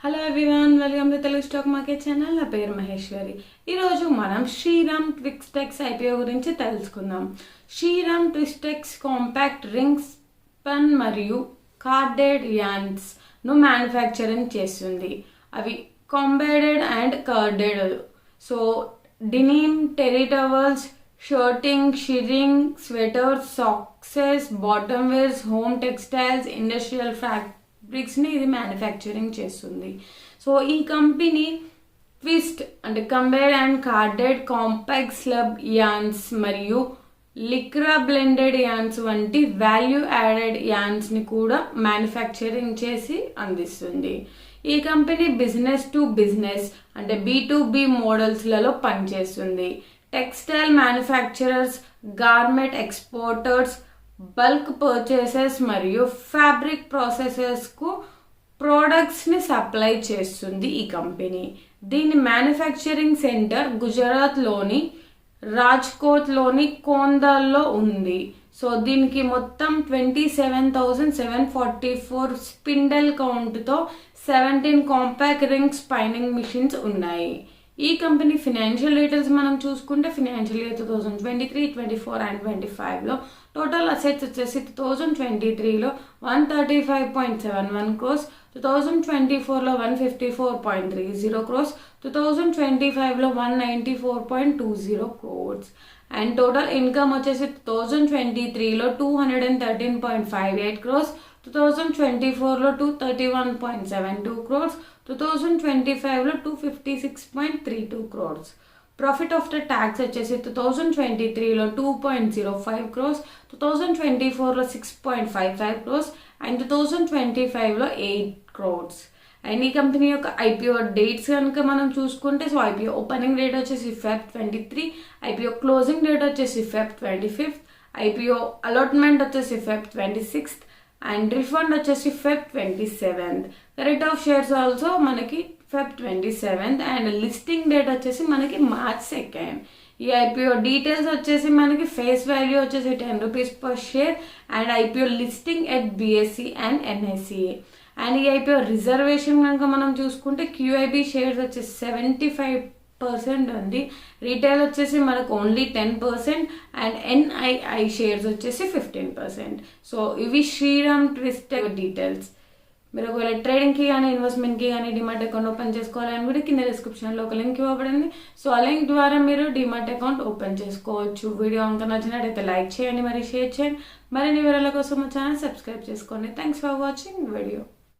Hello everyone, welcome to Telugu stock market channel. నా పేరు మహేశ్వరి. ఈరోజు మనం శ్రీరామ్ ట్విస్టెక్స్ ఐపీఓ గురించి తెలుసుకుందాం. శ్రీరామ్ ట్విస్టెక్స్ కాంపాక్ట్ రింగ్స్ పెన్ మరియు కార్డెడ్ యాన్స్ ను మ్యానుఫ్యాక్చరింగ్ చేస్తుంది. అవి combed and carded. So denim, terry towels, shirting, shirting, sweaters, socks, bottom wears, home textiles, industrial ఫ్యాబ్రిక్స్ని ఇది మ్యానుఫ్యాక్చరింగ్ చేస్తుంది. సో ఈ కంపెనీ ట్విస్ట్ అంటే combed and carded compact slub yarns మరియు లిక్రా బ్లెండెడ్ యాన్స్ వంటి వాల్యూ యాడెడ్ యాన్స్ని కూడా manufacturing చేసి అందిస్తుంది. ఈ కంపెనీ బిజినెస్ టు బిజినెస్ అంటే B2B మోడల్స్లలో పనిచేస్తుంది. Textile manufacturers, garment exporters, bulk purchases మరియు ఫ్యాబ్రిక్ ప్రాసెసర్స్కు ప్రోడక్ట్స్ని సప్లై చేస్తుంది ఈ కంపెనీ. దీని మ్యానుఫ్యాక్చరింగ్ సెంటర్ గుజరాత్లోని రాజ్కోట్లోని కొందాల్లో ఉంది. సో దీనికి మొత్తం 27,744 స్పిండల్ కౌంట్తో 17 కాంపాక్ట్ రింగ్ స్పైనింగ్ మిషన్స్ ఉన్నాయి. ఈ కంపెనీ ఫినాన్షియల్ డీటెయిల్స్ మనం చూసుకుంటే ఫినాన్షియల్ ఇయర్ 2023, 24 అండ్ 25లో టోటల్ అసెట్స్ వచ్చేసి 2023లో 135.71 crores, 2024లో 154.30 crores, 2025లో 194.20 crores అండ్ టోటల్ ఇన్కమ్ వచ్చేసి 2023లో 213.58 crores, 2024లో 231.72 crores, 2025లో 256.32 crores. ప్రాఫిట్ ఆఫ్టర్ ట్యాక్స్ వచ్చేసి 2023లో 2.05 crores, 2024లో 6.55 crores అండ్ 2025లో 8 crores. అండ్ ఈ కంపెనీ యొక్క ఐపీఓ డేట్స్ కనుక మనం చూసుకుంటే సో ఐపీఓ ఓపెనింగ్ డేట్ వచ్చేసి Feb 23, ఐపీఓ క్లోజింగ్ డేట్ వచ్చేసి Feb 25, ఐపీఓ అలాట్మెంట్ వచ్చేసి Feb 26 అండ్ రిఫండ్ వచ్చేసి Feb 27. Rate of shares also మనకి Feb 27 అండ్ లిస్టింగ్ డేట్ వచ్చేసి మనకి March 2. ఈ ఐపీఓ డీటెయిల్స్ వచ్చేసి మనకి ఫేస్ వాల్యూ వచ్చేసి 10 rupees per share and IPO listing at BSE and NSE. And ఈ ఐపీఓ రిజర్వేషన్ కనుక మనం చూసుకుంటే QIB షేర్స్ వచ్చేసి 75% ఉంది. రీటైల్ వచ్చేసి మనకు ఓన్లీ 10% అండ్ NII షేర్స్ వచ్చేసి 15%. సో ఇవి శ్రీరామ్ ట్విస్టెక్స్ డీటెయిల్స్. మీరు ఒకవేళ ట్రేడింగ్కి కానీ ఇన్వెస్ట్మెంట్కి కానీ డిమాట్ అకౌంట్ ఓపెన్ చేసుకోవాలని కూడా కింద డిస్క్రిప్షన్లో ఒక లింక్ ఇవ్వబడింది. సో ఆ లింక్ ద్వారా మీరు డిమాట్ అకౌంట్ ఓపెన్ చేసుకోవచ్చు. వీడియో కనుక నచ్చినట్టయితే లైక్ చేయండి, మరి షేర్ చేయండి. మరిన్ని వివరాల కోసం మా ఛానల్ సబ్స్క్రైబ్ చేసుకోండి. Thanks for watching video.